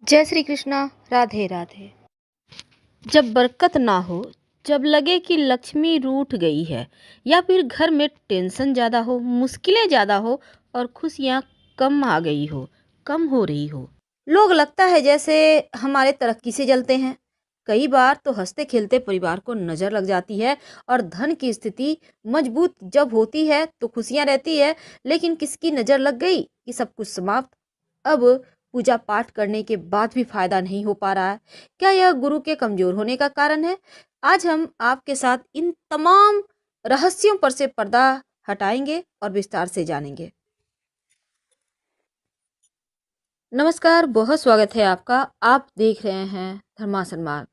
जय श्री कृष्णा। राधे राधे। जब बरकत ना हो, जब लगे कि लक्ष्मी रूठ गई है या फिर घर में टेंशन ज़्यादा हो, मुश्किलें ज़्यादा हो और खुशियाँ कम आ गई हो, कम हो रही हो, लोग लगता है जैसे हमारे तरक्की से जलते हैं। कई बार तो हंसते खेलते परिवार को नज़र लग जाती है और धन की स्थिति मजबूत जब होती है तो खुशियाँ रहती है। लेकिन किसकी नज़र लग गई कि सब कुछ समाप्त। अब पूजा पाठ करने के बाद भी फायदा नहीं हो पा रहा है। क्या यह गुरु के कमजोर होने का कारण है? आज हम आपके साथ इन तमाम रहस्यों पर से पर्दा हटाएंगे और विस्तार से जानेंगे। नमस्कार, बहुत स्वागत है आपका। आप देख रहे हैं धर्मासन मार्ग।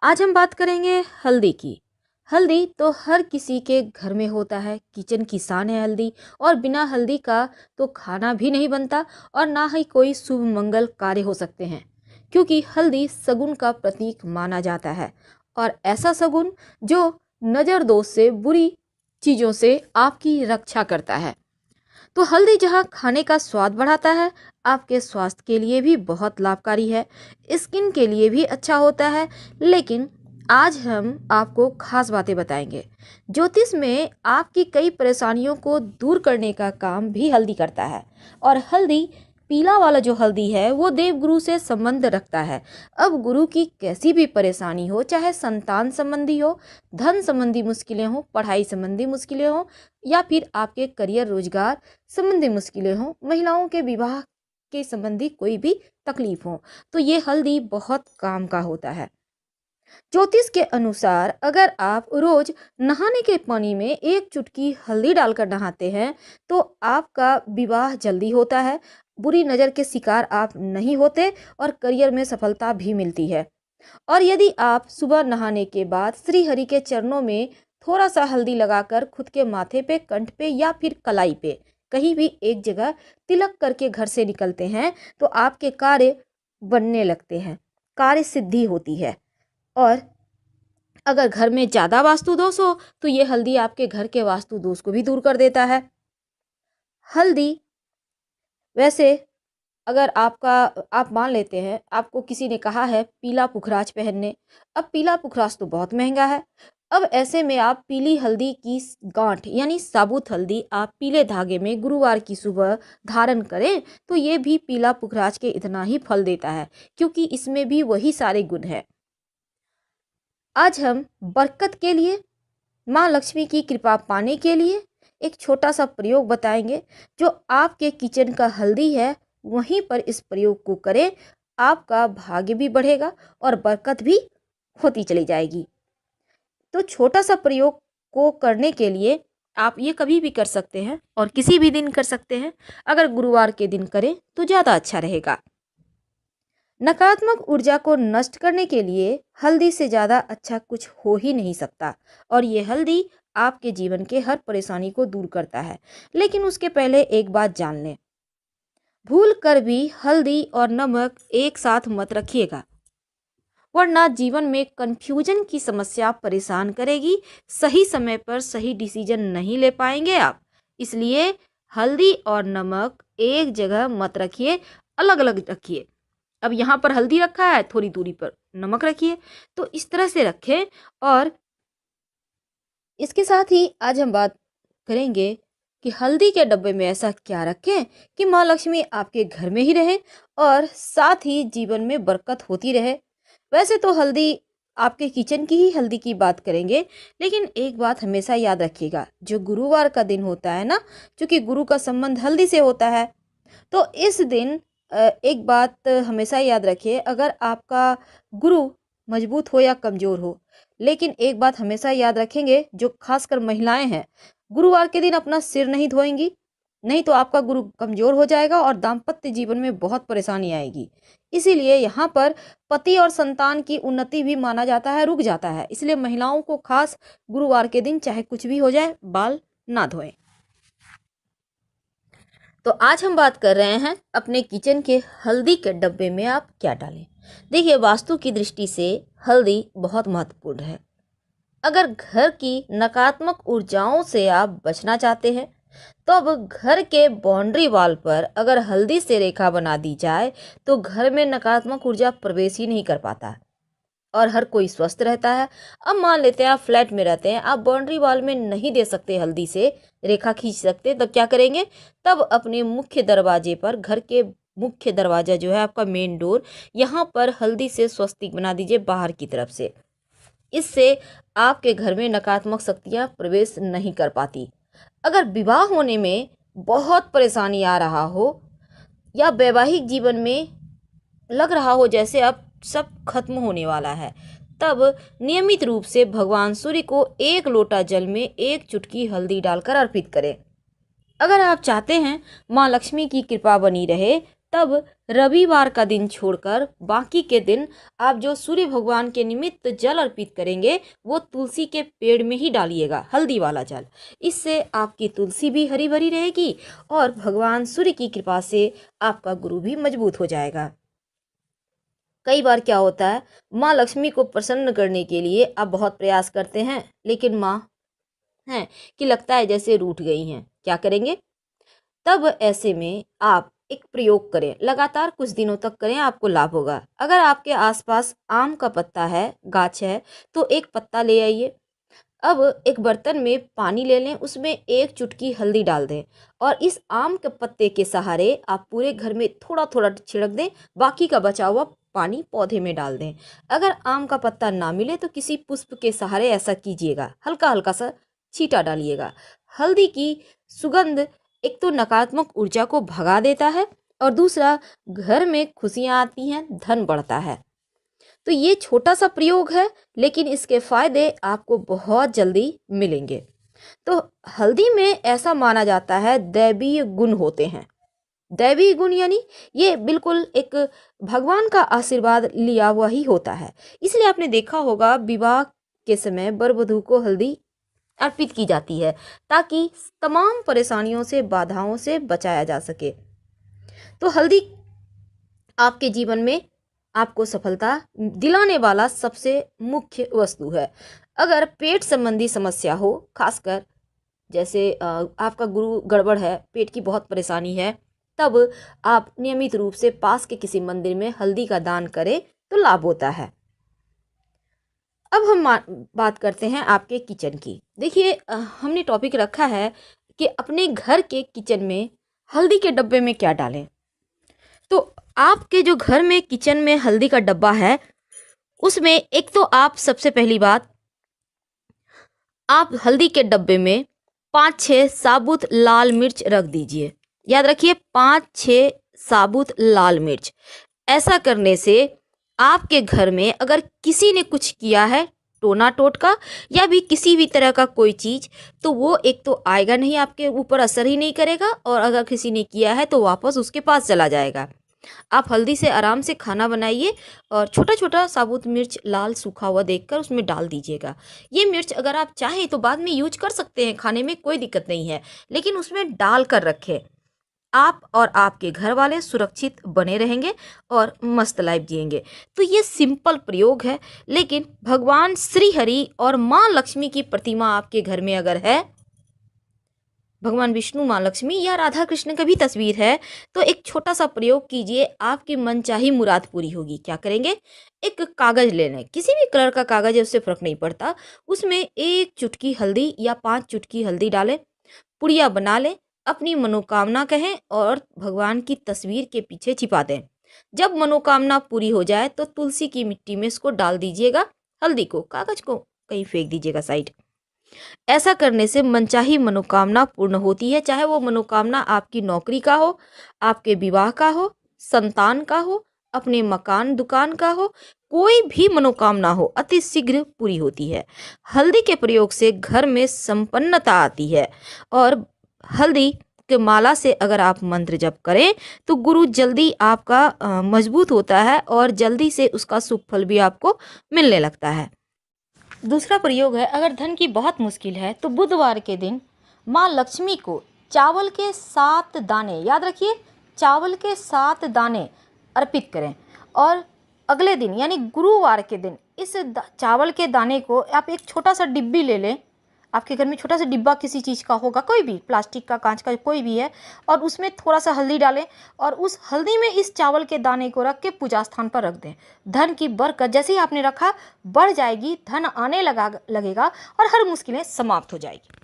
आज हम बात करेंगे हल्दी की। हल्दी तो हर किसी के घर में होता है, किचन की शान है हल्दी। और बिना हल्दी का तो खाना भी नहीं बनता और ना ही कोई शुभ मंगल कार्य हो सकते हैं, क्योंकि हल्दी शगुन का प्रतीक माना जाता है। और ऐसा शगुन जो नज़र दोष से, बुरी चीज़ों से आपकी रक्षा करता है। तो हल्दी जहाँ खाने का स्वाद बढ़ाता है, आपके स्वास्थ्य के लिए भी बहुत लाभकारी है, स्किन के लिए भी अच्छा होता है। लेकिन आज हम आपको खास बातें बताएंगे। ज्योतिष में आपकी कई परेशानियों को दूर करने का काम भी हल्दी करता है। और हल्दी, पीला वाला जो हल्दी है, वो देवगुरु से संबंध रखता है। अब गुरु की कैसी भी परेशानी हो, चाहे संतान संबंधी हो, धन संबंधी मुश्किलें हो, पढ़ाई संबंधी मुश्किलें हो, या फिर आपके करियर रोजगार संबंधी मुश्किलें हों, महिलाओं के विवाह के संबंधी कोई भी तकलीफ हो, तो ये हल्दी बहुत काम का होता है। ज्योतिष के अनुसार अगर आप रोज नहाने के पानी में एक चुटकी हल्दी डालकर नहाते हैं तो आपका विवाह जल्दी होता है, बुरी नज़र के शिकार आप नहीं होते और करियर में सफलता भी मिलती है। और यदि आप सुबह नहाने के बाद श्री हरि के चरणों में थोड़ा सा हल्दी लगाकर खुद के माथे पे, कंठ पे या फिर कलाई पे कहीं भी एक जगह तिलक करके घर से निकलते हैं तो आपके कार्य बनने लगते हैं, कार्य सिद्धि होती है। और अगर घर में ज़्यादा वास्तु दोष हो तो ये हल्दी आपके घर के वास्तु दोष को भी दूर कर देता है। हल्दी वैसे, अगर आप मान लेते हैं आपको किसी ने कहा है पीला पुखराज पहनने। अब पीला पुखराज तो बहुत महंगा है। अब ऐसे में आप पीली हल्दी की गांठ यानी साबुत हल्दी आप पीले धागे में गुरुवार की सुबह धारण करें तो ये भी पीला पुखराज के इतना ही फल देता है, क्योंकि इसमें भी वही सारे गुण हैं। आज हम बरकत के लिए, माँ लक्ष्मी की कृपा पाने के लिए एक छोटा सा प्रयोग बताएंगे। जो आपके किचन का हल्दी है वहीं पर इस प्रयोग को करें, आपका भाग्य भी बढ़ेगा और बरकत भी होती चली जाएगी। तो छोटा सा प्रयोग को करने के लिए आप ये कभी भी कर सकते हैं और किसी भी दिन कर सकते हैं। अगर गुरुवार के दिन करें तो ज़्यादा अच्छा रहेगा। नकारात्मक ऊर्जा को नष्ट करने के लिए हल्दी से ज़्यादा अच्छा कुछ हो ही नहीं सकता। और ये हल्दी आपके जीवन के हर परेशानी को दूर करता है। लेकिन उसके पहले एक बात जान लें, भूल कर भी हल्दी और नमक एक साथ मत रखिएगा, वरना जीवन में कंफ्यूजन की समस्या परेशान करेगी। सही समय पर सही डिसीजन नहीं ले पाएंगे आप। इसलिए हल्दी और नमक एक जगह मत रखिए, अलग अलग रखिए। अब यहाँ पर हल्दी रखा है, थोड़ी दूरी पर नमक रखिए, तो इस तरह से रखें। और इसके साथ ही आज हम बात करेंगे कि हल्दी के डब्बे में ऐसा क्या रखें कि माँ लक्ष्मी आपके घर में ही रहे और साथ ही जीवन में बरकत होती रहे। वैसे तो हल्दी, आपके किचन की ही हल्दी की बात करेंगे, लेकिन एक बात हमेशा याद रखिएगा, जो गुरुवार का दिन होता है ना, क्योंकि गुरु का संबंध हल्दी से होता है, तो इस दिन एक बात हमेशा याद रखिए, अगर आपका गुरु मजबूत हो या कमज़ोर हो, लेकिन एक बात हमेशा याद रखेंगे, जो खासकर महिलाएं हैं, गुरुवार के दिन अपना सिर नहीं धोएंगी, नहीं तो आपका गुरु कमज़ोर हो जाएगा और दाम्पत्य जीवन में बहुत परेशानी आएगी। इसीलिए यहाँ पर पति और संतान की उन्नति भी माना जाता है, रुक जाता है। इसलिए महिलाओं को खास गुरुवार के दिन चाहे कुछ भी हो जाए, बाल ना धोएं। तो आज हम बात कर रहे हैं अपने किचन के हल्दी के डब्बे में आप क्या डालें। देखिए, वास्तु की दृष्टि से हल्दी बहुत महत्वपूर्ण है। अगर घर की नकारात्मक ऊर्जाओं से आप बचना चाहते हैं तो अब घर के बाउंड्री वॉल पर अगर हल्दी से रेखा बना दी जाए तो घर में नकारात्मक ऊर्जा प्रवेश ही नहीं कर पाता और हर कोई स्वस्थ रहता है। अब मान लेते हैं आप फ्लैट में रहते हैं, आप बाउंड्री वॉल में नहीं दे सकते हल्दी से रेखा खींच सकते, तब क्या करेंगे? तब अपने मुख्य दरवाजे पर, घर के मुख्य दरवाजा जो है आपका मेन डोर, यहाँ पर हल्दी से स्वस्तिक बना दीजिए बाहर की तरफ से। इससे आपके घर में नकारात्मक शक्तियाँ प्रवेश नहीं कर पाती। अगर विवाह होने में बहुत परेशानी आ रहा हो या वैवाहिक जीवन में लग रहा हो जैसे अब सब खत्म होने वाला है, तब नियमित रूप से भगवान सूर्य को एक लोटा जल में एक चुटकी हल्दी डालकर अर्पित करें। अगर आप चाहते हैं माँ लक्ष्मी की कृपा बनी रहे, तब रविवार का दिन छोड़कर बाकी के दिन आप जो सूर्य भगवान के निमित्त जल अर्पित करेंगे वो तुलसी के पेड़ में ही डालिएगा, हल्दी वाला जल। इससे आपकी तुलसी भी हरी भरी रहेगी और भगवान सूर्य की कृपा से आपका गुरु भी मजबूत हो जाएगा। कई बार क्या होता है, माँ लक्ष्मी को प्रसन्न करने के लिए आप बहुत प्रयास करते हैं, लेकिन माँ हैं कि लगता है जैसे रूठ गई हैं। क्या करेंगे? तब ऐसे में आप एक प्रयोग करें, लगातार कुछ दिनों तक करें, आपको लाभ होगा। अगर आपके आसपास आम का पत्ता है, गाछ है, तो एक पत्ता ले आइए। अब एक बर्तन में पानी ले लें, उसमें एक चुटकी हल्दी डाल दें और इस आम के पत्ते के सहारे आप पूरे घर में थोड़ा थोड़ा छिड़क दें, बाकी का बचा हुआ पानी पौधे में डाल दें। अगर आम का पत्ता ना मिले तो किसी पुष्प के सहारे ऐसा कीजिएगा, हल्का हल्का सा छींटा डालिएगा। हल्दी की सुगंध एक तो नकारात्मक ऊर्जा को भगा देता है और दूसरा घर में खुशियाँ आती हैं, धन बढ़ता है। तो ये छोटा सा प्रयोग है, लेकिन इसके फायदे आपको बहुत जल्दी मिलेंगे। तो हल्दी में ऐसा माना जाता है दैवीय गुण होते हैं। दैवीय गुण यानी ये बिल्कुल एक भगवान का आशीर्वाद लिया हुआ ही होता है। इसलिए आपने देखा होगा विवाह के समय वर वधू को हल्दी अर्पित की जाती है ताकि तमाम परेशानियों से, बाधाओं से बचाया जा सके। तो हल्दी आपके जीवन में आपको सफलता दिलाने वाला सबसे मुख्य वस्तु है। अगर पेट संबंधी समस्या हो, खासकर जैसे आपका गुरु गड़बड़ है, पेट की बहुत परेशानी है, तब आप नियमित रूप से पास के किसी मंदिर में हल्दी का दान करें तो लाभ होता है। अब हम बात करते हैं आपके किचन की। देखिए हमने टॉपिक रखा है कि अपने घर के किचन में हल्दी के डब्बे में क्या डालें। तो आपके जो घर में किचन में हल्दी का डब्बा है, उसमें एक तो आप सबसे पहली बात, आप हल्दी के डब्बे में 5-6 साबुत लाल मिर्च रख दीजिए। याद रखिए 5-6 साबुत लाल मिर्च। ऐसा करने से आपके घर में अगर किसी ने कुछ किया है, टोना टोटका या भी किसी भी तरह का कोई चीज़, तो वो एक तो आएगा नहीं, आपके ऊपर असर ही नहीं करेगा, और अगर किसी ने किया है तो वापस उसके पास चला जाएगा। आप हल्दी से आराम से खाना बनाइए और छोटा छोटा साबुत मिर्च लाल सूखा हुआ देखकर उसमें डाल दीजिएगा। ये मिर्च अगर आप चाहें तो बाद में यूज कर सकते हैं, खाने में कोई दिक्कत नहीं है, लेकिन उसमें डाल कर रखें। आप और आपके घर वाले सुरक्षित बने रहेंगे और मस्त लाइफ जिएंगे। तो ये सिंपल प्रयोग है, लेकिन भगवान श्री हरि और माँ लक्ष्मी की प्रतिमा आपके घर में अगर है, भगवान विष्णु, माँ लक्ष्मी या राधा कृष्ण का भी तस्वीर है, तो एक छोटा सा प्रयोग कीजिए, आपकी मनचाही मुराद पूरी होगी। क्या करेंगे? एक कागज ले लें, किसी भी कलर का कागज है, उससे फर्क नहीं पड़ता, उसमें एक चुटकी हल्दी या 5 चुटकी हल्दी डालें, पुड़िया बना लें, अपनी मनोकामना कहें और भगवान की तस्वीर के पीछे छिपा दें। जब मनोकामना पूरी हो जाए तो तुलसी की मिट्टी में इसको डाल दीजिएगा, हल्दी को, कागज को कहीं फेंक दीजिएगा साइड। ऐसा करने से मनचाही मनोकामना पूर्ण होती है, चाहे वो मनोकामना आपकी नौकरी का हो, आपके विवाह का हो, संतान का हो, अपने मकान दुकान का हो, कोई भी मनोकामना हो, अति शीघ्र पूरी होती है। हल्दी के प्रयोग से घर में संपन्नता आती है और हल्दी के माला से अगर आप मंत्र जप करें तो गुरु जल्दी आपका मजबूत होता है और जल्दी से उसका शुभ फल भी आपको मिलने लगता है। दूसरा प्रयोग है, अगर धन की बहुत मुश्किल है तो बुधवार के दिन माँ लक्ष्मी को चावल के 7 दाने, याद रखिए चावल के 7 दाने अर्पित करें और अगले दिन यानी गुरुवार के दिन इस चावल के दाने को आप एक छोटा सा डिब्बी ले लें, आपके घर में छोटा सा डिब्बा किसी चीज़ का होगा, कोई भी प्लास्टिक का, कांच का, कोई भी है, और उसमें थोड़ा सा हल्दी डालें और उस हल्दी में इस चावल के दाने को रख के पूजा स्थान पर रख दें। धन की बरकत जैसे ही आपने रखा बढ़ जाएगी, धन आने लगेगा और हर मुश्किलें समाप्त हो जाएगी।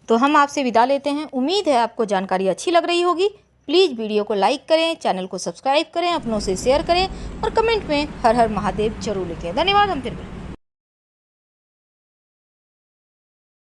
तो हम आपसे विदा लेते हैं। उम्मीद है आपको जानकारी अच्छी लग रही होगी। प्लीज़ वीडियो को लाइक करें, चैनल को सब्सक्राइब करें, अपनों से शेयर करें और कमेंट में हर हर महादेव जरूर लिखें। धन्यवाद। हम फिर मिलेंगे।